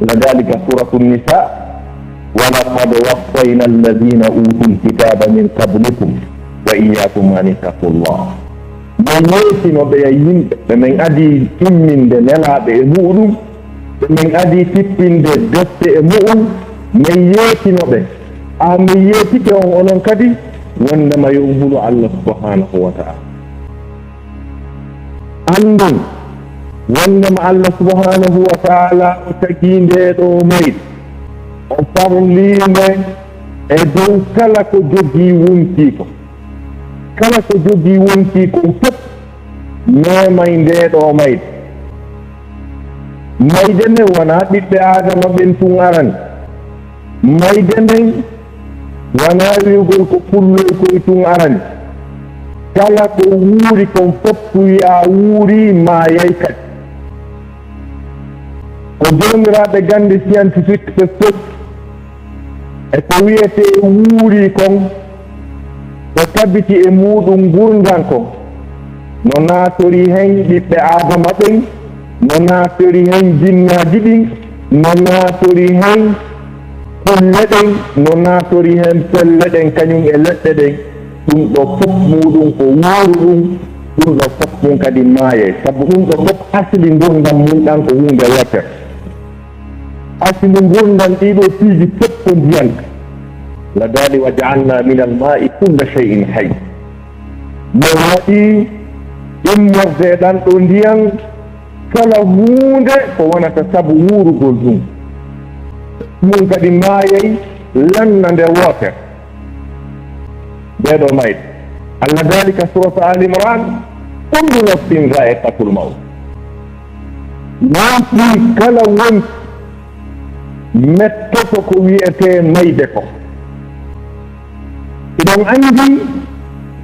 لذلك سورة النساء ولقد وصينا الذين أوتوا الكتاب من قبلكم وإياكم أن اتقوا الله من يسن بيين من أدي إمن دنلا بمؤمن من أدي تبين دست مؤمن من يسن بي من يسن أولن كدي وإنما يقول الله سبحانه وتعالى أندن وإنما الله سبحانه وتعالى تكين دو ميت o farliinde e dow kala ko jogii wontii ko kala ko jogii wontii ko fof memay ndeeɗoo mayde mayde nden wonaa ɓiɓɓe aadama ɓen tun arani mayde nden wonaa wi'ugol ko pulloy koye tun arani kala ko wuuri kon fof so wi'a wuurii maayay kadi ko joomiraaɓe gannde scientifique ɓe fof e ko wiyete wuuri kon ko tabbiti e muɗum gurdal ko no naatori hen ɓiɓɓe adama ɓen no naatori hen jinnaji ɗin no naatori hen pulle ɗen no naatori hen pelle ɗen kañum e leɗɗe ɗen ɗum ɗo fof muɗum ko wuuru ɗum ɗo fof ɗum kadi maaye sabu ɗum ɗo fof asli gurdam mum ɗan ko hunde wotere asli gurdam ɗiɗo piiji fof ko ndiyanka لذلك وجعلنا من الماء كل شيء حي موادي إمرد دان دنديان كلا هوند فوانا تساب وورو غولدوم من كدي مايي لن ندر واتر بيدو مايت على ذلك سورة آل عمران كل نفس ذائقة الموت ما في كلا وند متفق ويأتي ميدكو idan andi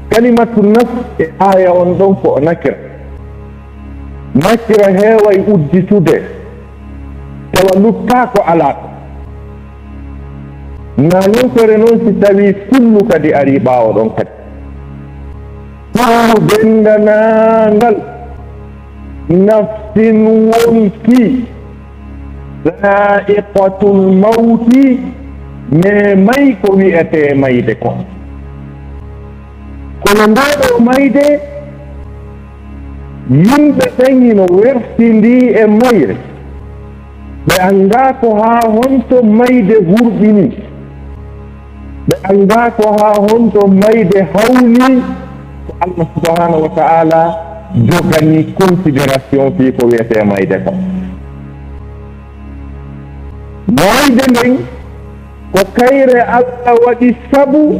kalimatu nafs e aya on ɗon ko nakira heeway udditude tawa luttaako alaako na non sore noon si tawi kullu kadi ari ɓaawo ɗon kadi ɓaawo dendanangal nafsin wonki zaiqatul mawti me may ko wi'ete mayde ko kono ndaɗo mayde yimɓe ɓeñino wertindi e mayre ɓe annda ko haa honto mayde hurɓini ɓe annda ko haa honto mayde hawni ko Allah subhanahu wa ta'ala jogani considération fi ko wiyete mayde ko mayde nden ko kayre Allah waɗi sabu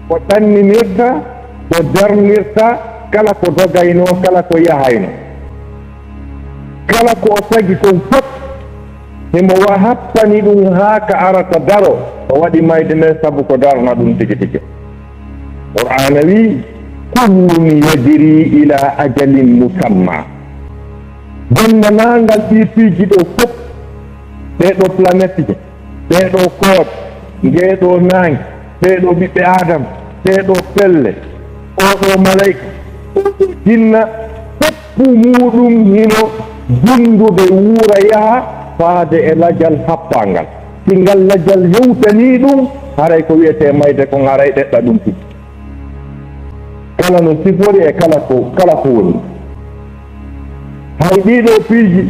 ko ɗanninirta ko darnirta kala ko dogayno kala ko yahayno kala ko o tagi kon fof himo wa happani ɗum haa ka arata daro o waɗi mayde nden sabu ko darna ɗum tigi tigi qur'ana wi kullun yadiri ila ajalin musamma dennanangal piipiiji ɗo fof ɓeɗo planète je ɓeɗo koot ngeeɗo naange ɓeɗo ɓiɓɓe adama ɓeɗo pelle oɗo malayka oɗo jinna foppu muɗum hino dundude wuura yaha faade e lajal happangal si ngal lajal yewtani ɗum haray ko wiyete mayde ko haray ɗeɗɗa ɗum tigi kala no sifori e kala ko woni hay ɗiɗo piiji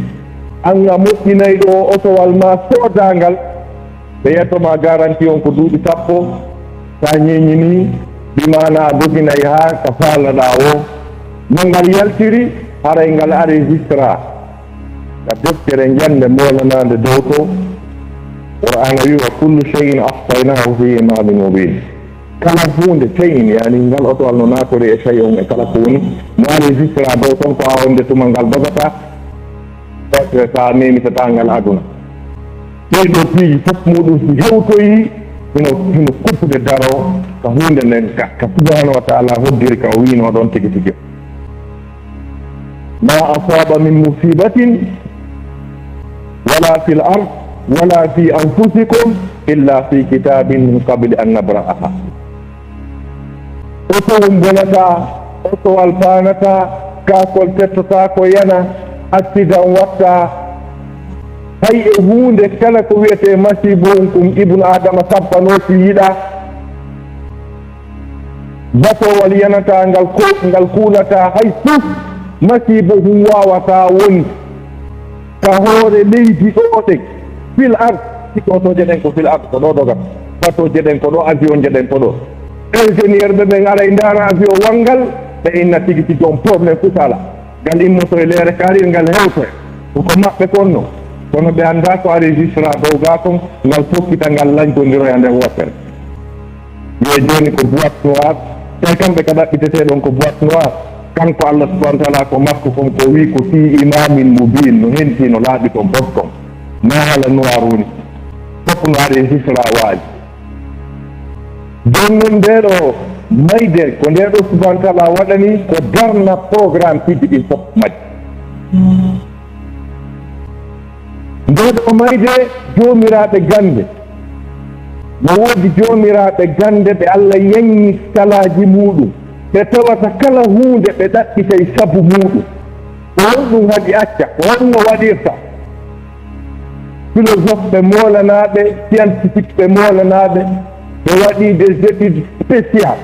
an a moƴƴinayɗo otowal ma soodangal ɓe yettoma garanti on ko duuɓi sappo sa ñeñini ɗimana a doginayi ha ko faalaɗa o no ngal yaltiri haray ngal enregistra ka deftere jande molanade dow to qur'ana wi wa kullu cheyin ahsaynahu fi imamin mubin kala hunde cheyin yani ngal otowal no natori e chey on e kala ko woni mo enregistra dow ton ko awonde tuma ngal dogata deftere sa memitata ngal aduna ɓeyɗo piiji fof muɗum so hewtoyi hino kuppude daro ko hunde nden ka subhanahu wa ta'ala hoddiri ka o wino ɗon tigi tigi ma asaba min musibatin wala fi l ard wala fi anfusikum illa fi kitabin min qabli an nabra'aha otowum bonata otowal fanata kakol tettata ko yana accident watta hay e hunde kala ko wiyete masibo kum ibnu adama sappano si yiɗa batowal yanata ngal kuulata hay fof masibo hum wawata woni ka hoore leydi ɗo ɗen fil ard sikotoje ɗen ko fil ard ko ɗo dogat batoje ɗen ko ɗo avion je ɗen ko ɗo ingénieur ɓe ɓen ara e ndara avion wanngal ɓe inna tigi tigi on probléme fusala ngal immoto e leere karir ngal hewtoe koko maɓɓe konno kono ɓe annda ko a registra dow ga ton ngal fokkita ngal lañkodiro e nder wotere wiye joni ko boîte noir te kamɓe ka ɗaɓɓiteteɗon ko boîte noir kanko Allah subahana taala ko makko kon ko wi ko fi imamin mubin no hentino laaɓi ton bof kon ma haala noir woni fof no a registra waaji joni noon ndeɗo mayde ko ndeɗo subahana taala waɗani ko darna programme tiji ɗin fof majji ndeɗo mayde jomiraɓe gande no woodi jomiraɓe gande ɓe Allah yangi skalaji muɗum ɓe tawata kala hunde ɓe ɗaɓɓitay sabu muɗum ko honɗum haɗi acca ko honno waɗirta philosophe ɓe molanaɓe scientifique ɓe molanaɓe ɓe waɗi des études spécial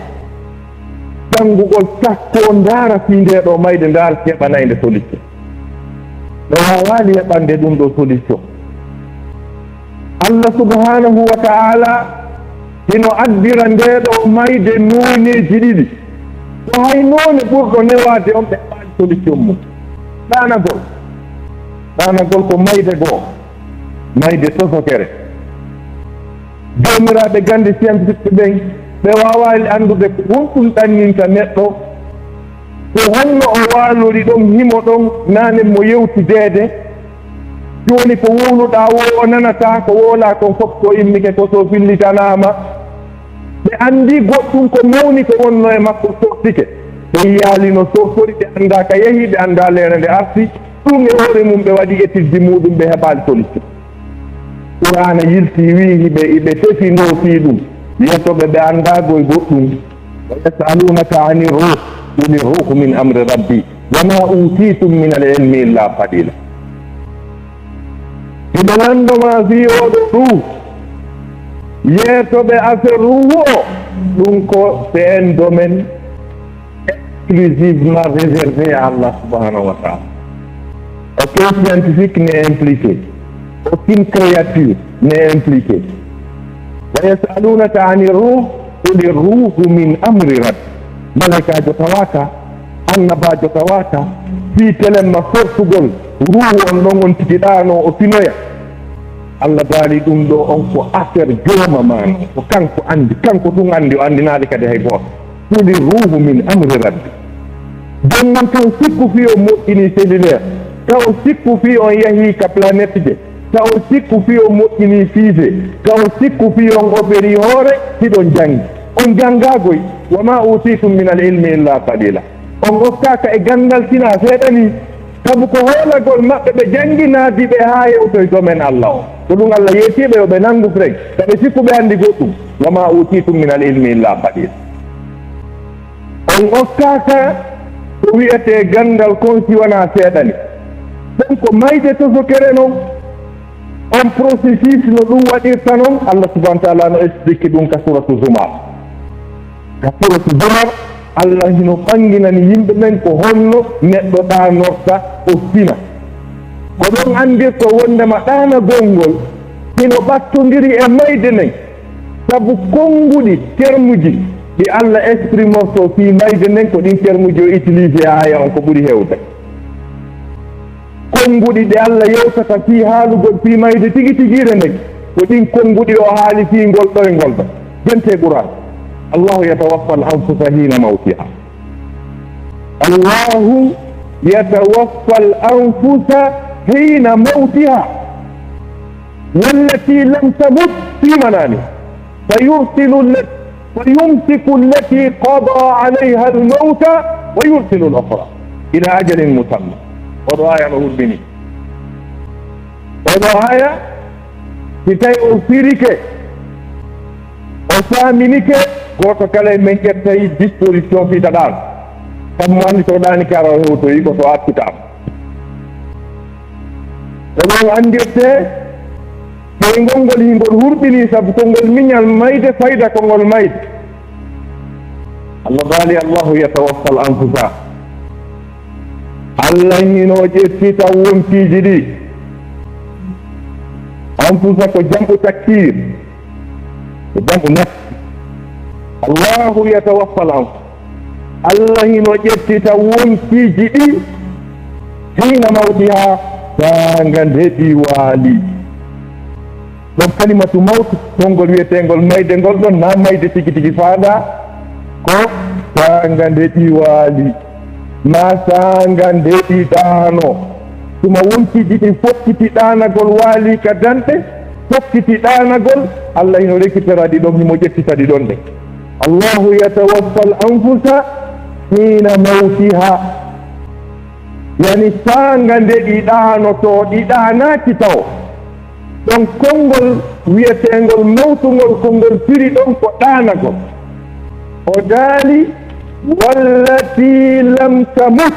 janngugol sakko ndaara fi ndeɗo mayde ndaara heɓanayde solution ɓe wawali heɓande ɗum ɗo solution Allah subhanahu wa ta'ala hino addira ndeɗo mayde noneji ɗiɗi so hay none ɓurɗo newade on ɓe heɓani solution mum ɗanagol ko mayde goo mayde tosokere jomiraɓe gande scientifique ɓen ɓe wawali andude ko honɗum ɗanninta neɗɗo ko honno o walori ɗon himo ɗon nane mo yewtidede joni ko wowluɗa wo o nanata ko wola kon fof ko immike ko so fillitanama ɓe andi goɗɗum ko mawni ko wonno e makko sortike ɓe yaalino sortori ɓe anda ka yeehi ɓe anda lere nde arti ɗum e hoore mum ɓe waɗi étude muɗum ɓe heɓali solution qur'ana yilti wi ɓe tefi ndofi ɗum yettoɓe ɓe andagoye goɗɗum wa yasalunaka ani ruh quli ruhu min amri rabbi wama utitum min al ilmi illa qalila hiɓe landoma fiyoɗo ruh yeetoɓe affaire ruhu o ɗum ko c'est un domaine exclusivement réservé à Allah subhanahu wa ta'ala. Aucun scientifique n'est impliqué, aucune créature n'est impliquée. wa yasalunaka ani ruh quli ruhu min amri rabbi malaikajo tawaka annabajo tawaka fi telemma fortugol ruhu on ɗon on tigiɗano o finoya Allah baali ɗum ɗo on ko affaire jooma mano ko kanko andi kanko tun andi o andinaɗe kadi hay goto quli ruhu min amri rabbi joni noon taw sikku fi o moƴƴini cellulaire taw sikku fi on yeehi ka planète je taw sikku fi o moƴƴini fiise taw sikku fi on opéri hoore hiɗon janggi on janggagoy wama utitum min al ilmi illa qalila on gokkaka e gandal sina seeɗani sabu ko hoolagol maɓɓe ɓe jangginadi ɓe ha yewtoye domaine Allah o ko ɗum Allah yeetiɓe yo ɓe nangu freg saɓe sikku ɓe andi goɗɗum wama utitum min al ilmi illa qalila on gokkaka ko wiyete gandal kon si wona seeɗani ɗum ko mayde tosokere noon on processus no ɗum waɗirta noon Allah subahana taala no explique ɗum ka suratu zumar Allah hino ɓanginani yimɓe men ko honno neɗɗo ɗanorta o fina ko ɗon andirto wondema ɗanagol ngol hino ɓattodiri e mayde men sabu konnguɗi termuji ɗi Allah exprime orto fi mayde nden ko ɗin termuji o utilisé haya on ko ɓuuri hewde konnguɗi ɗi Allah yewtata fi haalugol fi mayde tigi tigire nden ko ɗin konnguɗi o haali fi ngol ɗo e ngol ɗo jente Qur'an الله يتوفى الأنفس حين موتها الله يتوفى الأنفس حين موتها والتي لم تمت في منامها فيمسك التي قضى عليها الموت ويرسل الأخرى إلى أجل مسمى ودعايا له البني ودعايا كتاي أرسلك وسامنك goto kala men ƴettay disposition fiitaɗan kam mo andi to ɗani karo hewtoyi ko to akkitama onon andirte koye ngol hingol hurɓini sabu kongol miñal mayde fayda kongol mayde. Allah baali allahu yatawaffa al anfusa, Allah hino ƴetti taw wontiji ɗi. Anfusa ko jamɓu takkir, ko jamɓu nafsi. Allahu yatawaffa al anfusa, Allah hino ƴetti taw wontiji ɗi hina mawtiha tanga ndeɗi waali. ɗon kalimatu mawtu kongol wiyetengol mayde ngol ɗon na mayde tigi tigi faada ko tanga ndeɗi waali ma tanga ndeɗi ɗaano. tuma wontiji ɗi fokkiti ɗaanagol waali ka danɗe fokkiti ɗaanagol, Allah hino rekkitara ɗi ɗon himo ƴettita ɗi ɗon ɗe. Allahu yatawaffa al anfusa hina mawtiha, yani tanga nde ɗi ɗaanoto ɗi ɗaanaki taw ɗon konngol wiyetengol mawtugol kongol firi ɗon ko ɗaanagol. o daali wallati lam tamut,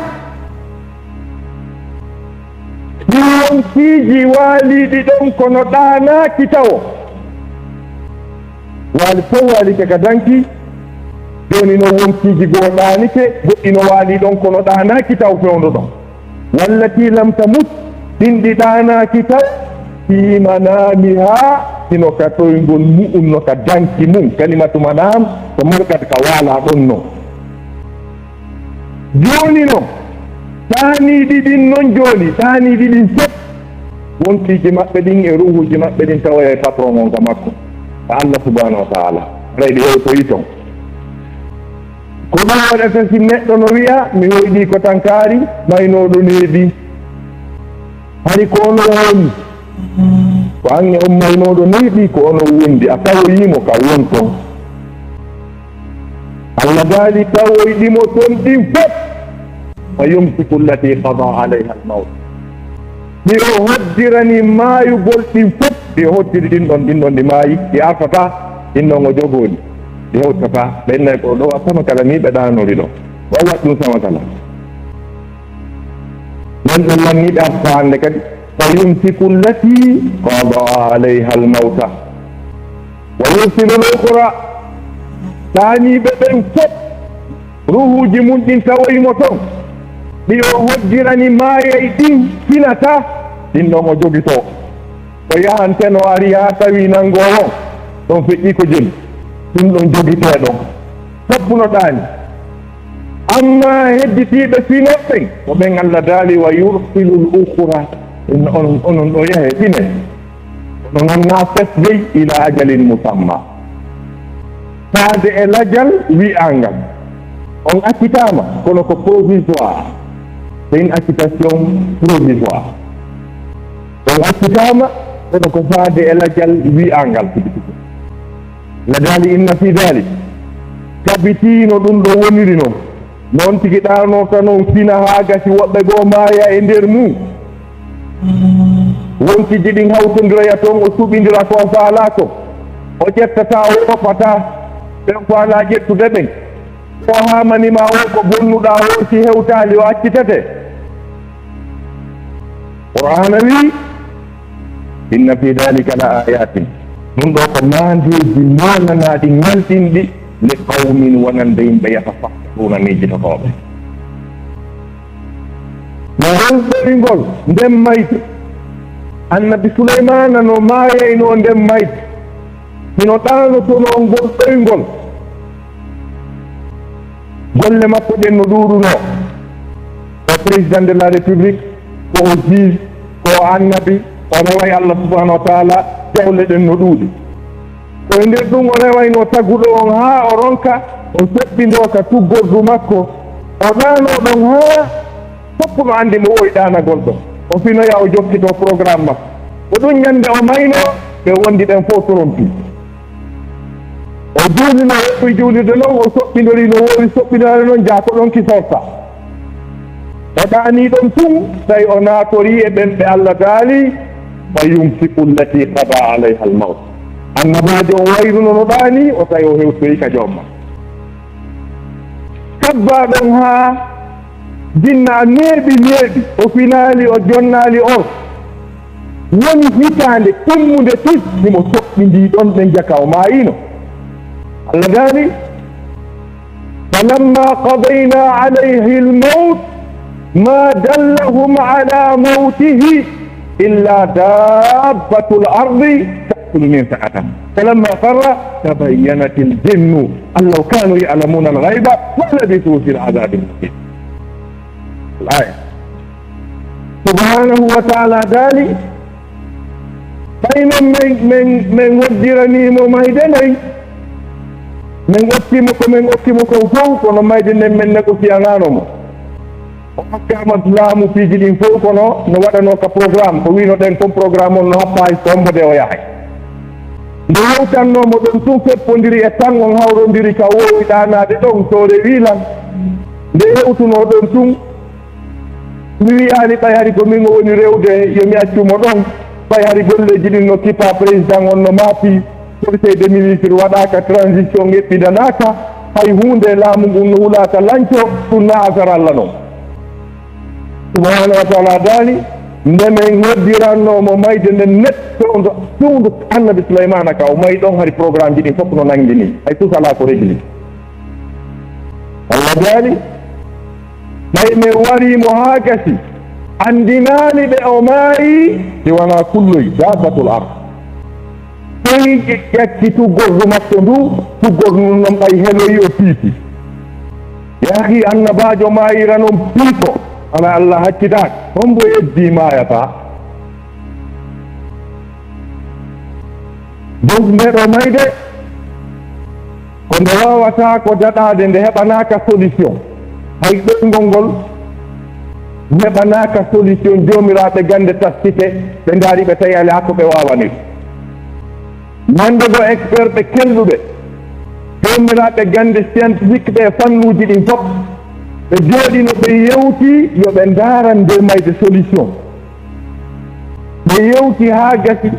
ɗi wontiji waaliɗi ɗon kono ɗaanaki tawo. waali fof waalike ka danki, joni no wontiji goo ɗaanike, goɗɗi no waali ɗon kono ɗaanaki taw fewndo ɗon. wallati lam tamut, ɗin ɗi ɗaanaki taw fi manamiha, sino ka toyngol mu'um no ka danki mum. kalimatu manam ko markat ka waala ɗon no. joni no taaniɗi ɗin non, joni taaniɗi ɗin fof wontiji maɓɓe ɗin e ruhuji maɓɓe ɗin tawoya e patron on ka makko ko Allah subhanahu wa taala. rayɗi hewtoyi ton ko ɗum waɗata si neɗɗo no wiya mi hoyɗi ko tankari maynoɗo neebi, hari ko ono woni ko ange on maynoɗo neeɓi ko ono wondi, a tawoyimo ka won ton. Allah daali tawoyɗimo ton ɗin fof fa yumsiku llati qada alayha al mawt, ɗi o hoddirani maayugol ɗin fof, ɗi o hoddiri ɗin ɗon ɗi maayi, ɗi artata ɗin ɗon o jogoni, ɗi hewtata. ɓennayi ko ɗo sama kala ni ɓe ɗanori ɗo o wat ɗum sama kala non ɗon lanniɗe arta hande kadi. fa yumsiku llati qada alayha al mawta wa yursilu l ukhra, taaniɓe ɓen fof ruhuji mum ɗin tawoyimo ton, ɗi o hoddirani maayay ɗin finata, ɗin ɗon o jogito. o yahanteno ari ha tawi nangowo ɗon feƴƴi ko jeli, ɗin ɗon jogiteɗon sappuno ɗaani. amma hedditiɓe finoɓɓen ko ɓen Allah daali wa yursilu l ukhra, onon ɗo yahe ɗine onon na fesdey ila ajalin musamma, faade e lajal wi'angal. on accitama kono ko provisoire, c'est une accitation provisoire. on accitama kono ko faade e lajal wi'angal. la daali inna fi dalik, tabitino ɗum ɗo woniri noon, noon tigi ɗano ka noon fina ha gasi woɓɓe goo maaya e nder mum. wontiji ɗin hawtodiroya toon, o suɓidira ko faala ko, o ƴettata o woppata ɓen faala ƴettude ɓen. o hamanima o ko bonnuɗa o si hewtali o accitate. qur'ana wi inna fi dalika la ayatin, ɗum ɗo ko nandeji mananaɗi ngalɗinɗi li qawmin wonande yimɓe yatafakkaruna mijitotoɓe. no holɗoygol nden mayde annabi souleymana no maayayno nden mayde, hino ɗanotono ngol ɗoygol, golle makko ɗen no ɗuɗuno. ko président de la république, ko o juge, ko annabi, o reway Allah subhanahu wa taala, jawle ɗen no ɗuuɗi. koye nder ɗum o rewayno taguɗo on ha o ronka o soɓɓindo ka tuggordu makko, o ɗano ɗon ha foppu no andi mo woyi ɗanagol ɗon, o finoya o jokkito programme makko. ko ɗum ñande o mayno ɓe wondi ɗen fof torompi. o juulino woɓɓi juulide noon, o soɓɓidori no wowi soɓɓinore noon, jaa ko ɗon kisorta. o ɗani ɗon tun tawi o naatori e ɓen ɓe Allah daali fa yumsiku llati qada alayha al mawt. annabajo o wayruno no ɗani o tawi o hewtoyi ka jomma. kabba ɗon ha jinna neeɓi o finali o jonnali on, woni hitande ummude tis himo soɓɓi ndi ɗon ɓe jaka o maayino. Allah daani falamma qadayna alayhi almawt ma dallahum ala mawtihi illa dabbatul ardi ta'kulu min sa'atiha falamma farra tabayyanat aljinnu an law kanu ya'lamuna alghayba ma labithu fi al'adabi almuhin. الآية سبحانه وتعالى دالي فإن من ودرني مميدني من أكتمك فوق ونميدن من نكفي أغانم وحكام الإسلام في جلين فوق نواتنو كبروغرام كوينو تنكم بروغرام ونحبا يسوم بديو يحي نواتن نو مدن سوكت پندري اتان ونهاورون ديري كاوو إدانا دي دون سوري ويلان دي أتنو دون سوم mi wiyaani ɓayari ko min woni rewde yomi accumo ɗon ɓayari golleji ɗin no kipa président on no maafi conseil de ministre waɗaka transition ƴeɓɓidanaka hay hunde laamu ngun no hulaka lanco ɗum na affaire Allah noon subhanahu wa taala daali ndemen noddirannomo mayde nden nettodo suudu annabi souleymana ka o mayi ɗon hari programme ji ɗin fof no nangi ni hay sus ala ko régli Allah daali tawi min warimo haa gasi andinaani ɓe o maayi si wona kulloy dabbatul ard tawi ƴakki tuggordu makko ndu tuggordu non ɓay heloyi o piiti yahi annabajo maayira noon piiko ana Allah hakkitaake hombo heddi maayata donc ndeɗo mayde ko nde wawata ko daɗaade nde heɓanaka solution hay ɗoygol ngol heɓanaka solution jomiraɓe gande taskite ɓe ndaari ɓe tawi ala ko ɓe wawanir nande go expert ɓe kelluɓe jomiraɓe gande scientifique ɓe fannuji ɗin fof ɓe jooɗino ɓe yewti yo ɓe ndaran nde mayde solution ɓe yewti ha gasi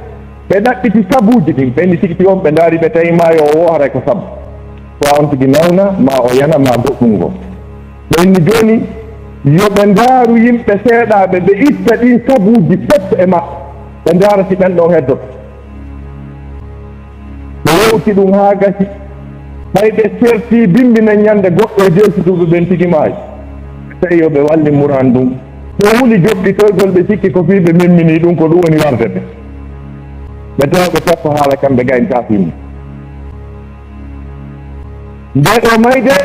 ɓe ɗaɓɓiti sabuji ɗin ɓenni tigi tigi on ɓe ndaari ɓe tawi maayo o wohray ko sabu so on tigi nawna ma o yana ma goɗɗum ngo ɓenni joni yoɓe ndaaru yimɓe seeɗaɓe ɓe itta ɗin sabuji fof e maɓɓe ɓe ndaara si ɓen ɗon heddoto ɓe yewti ɗum haa gasi tawi ɓe serti bimbina ñande goɗɗo e jewtituɓe ɓen tigi maayi tawi yo ɓe walli muran ɗum ɓe huli joɓɗitoygol ɓe sikki ko fii ɓe memmini ɗum ko ɗum woni warde ɓe tawa ɓe tappa haala kamɓe gaynta fimmi nde ɗo mayde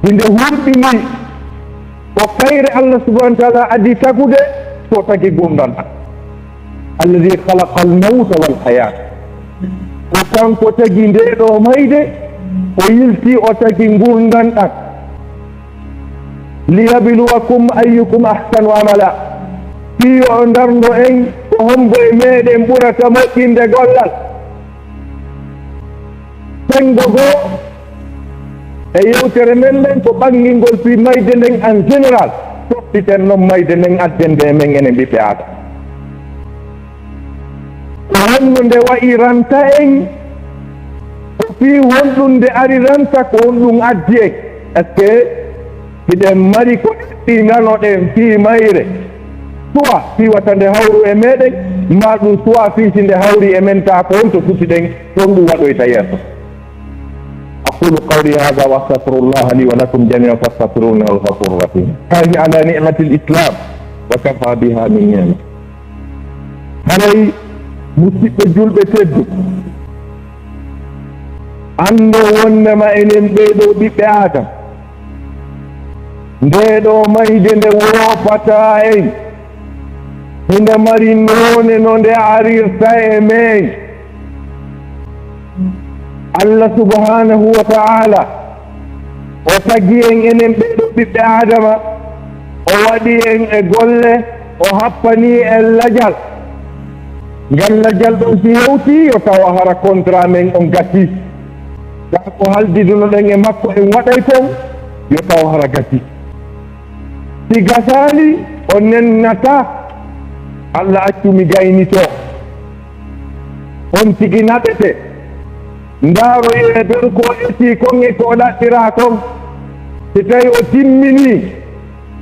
hinde hurɗini ko kayre Allah subhanahu wa taala adi tagude so tagi gurdal ɗam alladi halaqa almawta walhayat o kanko tagi nde ɗo mayde o yilti o tagi gurdan ɗam liyabluwakum ayyukum ahsanu amala fi o dardo en ko hombo e meɗen ɓurata moƴƴinde gollal sengo goo e yewtere men nden ko ɓangingol fi mayde nden en général toɓɓiten noon mayde nden addende men enen ɓiɓɓe aada ko honno nde wayi ranta en ko fii honɗum nde ari ranta ko honɗum addi en est ce que miɗen mari ko ɗiɗɗinanoɗen fii mayre suwa fiwata nde hawru e meɗen ma ɗum suwa fiisi nde hawri e men ta ko honto sutiɗen toon ɗum waɗoyta yeeso أقول قولي هذا وأستغفر الله لي ولكم جميعا فاستغفروه إنه الغفور الرحيم. هذه على نعمة الإسلام وكفى بها من نعمة. هاي musidɓe julɓe teddu anndo wonnema enen ɓeeɗo ɓiɓɓe aadam ndeɗo mayde nde woopata en hinde mari noone no nde arirta e men Allah subhanahu wa ta'ala o tagi en enen ɓeeɗo ɓiɓɓe aadama o waɗi en e golle o happani en lajal ngam lajal ɗon si hewti yo tawa hara contrat men on gati ga ko haldidunoɗen e makko en waɗay ton yo tawa hara gati si gasali o nennata Allah accumi gaynito on tigi naɓete ndaaro e dow ko eti kon e ko ɗaɗɗira kon si tawi o timmini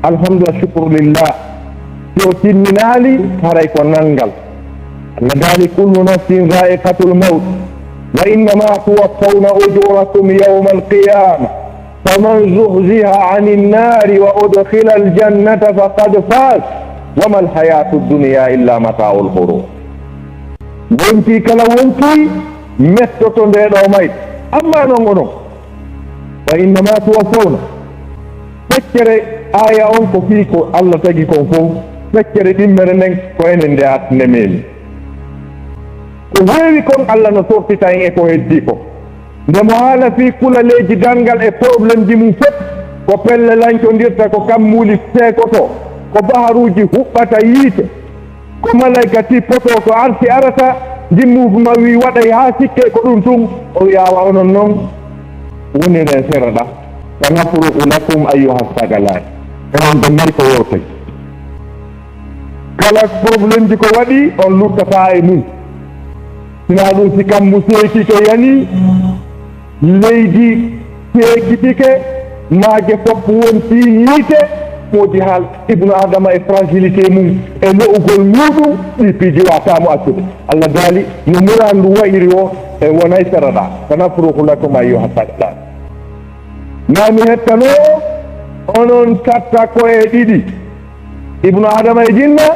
alhamdulillah shukru lillah so timminali haray ko nangal Allah dali kullu nafsin dha'iqatul maut wa innama tuwaffawna ujurakum yawma al-qiyamah faman zuhziha 'anil nari wa udkhila al-jannata faqad faz wa ma al-hayatu ad-dunya illa mata'ul ghurur. Wonti kala wonti mettoto ndeɗo mayt amma non gono wa innama tuwaffawna feccere aya on ko fii ko Allah tagi kon fof feccere ɗimmere nden ko enen nde atne men ko heewi kon Allah no sortita en e ko heddi ko ndemo haala fii kulaleji dangal e probléme ji mum fof ko pelle lancodirta ko kammuli seekoto ko baharuji huɓɓata yiite ko malaikati poto ko arsi arata jimmufuma wi waɗay ha sikke ko ɗum tum o wiyawa onon noon woniren seraɗa sanafrugu lakum ayyuha sagalan enon ɓe mari ko yowtay kala probléme ji ko waɗi on luttata e mum sina ɗum si kammu seekike yani leydi seekitike maaje fof wonti yiite moodi haal ibnu adama e fragilité mum e lo'ugol muɗum ɗi piiji watamo accude Allah daali no murandu wayri o e wonay seraɗa sanafrugu lakum ayyuha sagalan nami hettano onon katta ko e ɗiɗi ibnu adama e jinna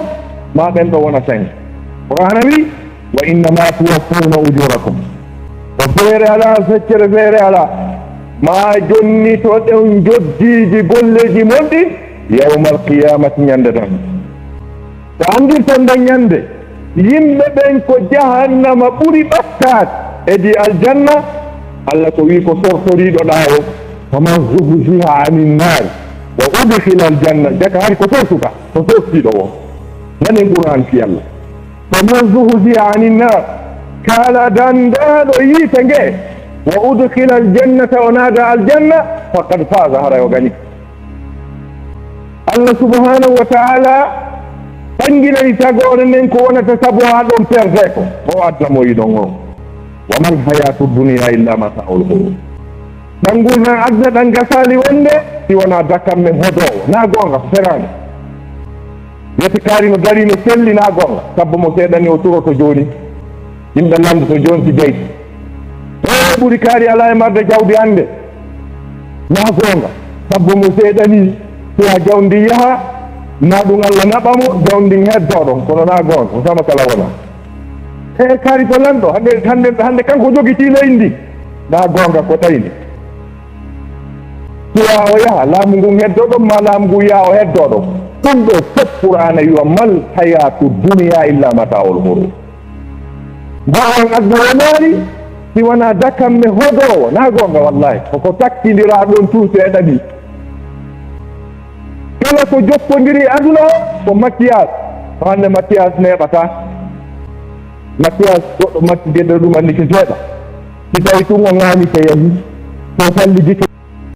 ma ɓen ɗo wona 5 qur'ana wi wa innama tuwaffawna ujurakum ko feere ala feccere feere ala ma jonni to ɗen joddiji golleji monɗi yawmal qiyamati ñande tan so andirton ɗen ñande yimɓe ɓen ko jahannama ɓuri ɓattade edi aljanna Allah ko wi ko sortoriɗo ɗa o faman zuhziha 'anil nar wa udkhila aljanna jaka hay ko sortuka ko sortiɗo o nanen qur'an fi Allah faman zuhziha 'anil nar kala dandaɗo yiite nge wa udkhila aljannata o naada aljanna faqad faza haray o gani Allah subhanahu wa ta'ala ɓanginani tagore nden ko wonata sabu ha ɗon perde ko o adnamo yiɗon o wa mal hayatu dunya illa mata'ul ghurur ɗangol nan adna ɗan gasali wonde si wona dakam men hodowo na gonga ko ferani yeti kaari no dari no selli na gonga sabbo mo seeɗani o turoto joni yimɓe landoto joni si jeydi o ɓuri kaari ala e marde jawdi hande na gonga sabbo mo seeɗani siha jawdi yaha na ɗum Allah naɓamo jawdi heddoɗon kono na gonga o sama kala wona e kaari to lanɗo hande kanko jogiti leydi ndi na gonga ko tayni siya o yaha laamu ngun heddoɗon ma laamu ngu yaha o heddoɗon ɗum ɗo fof qur'ana wiwa mal hayatu dunya illa mata'ul ghurur mbawan adna wonari si wona dakam me hodowo na gonga wallahi koko takkidira ɗon tuuti e ɗaɗi kala ko jokkodiri aduna o ko mattiyas to hande mattiyas neɓata mattiyas goɗɗo mattidede ɗum andi ko seeɗa si tawi tun o ŋaami ke yahi to fallidike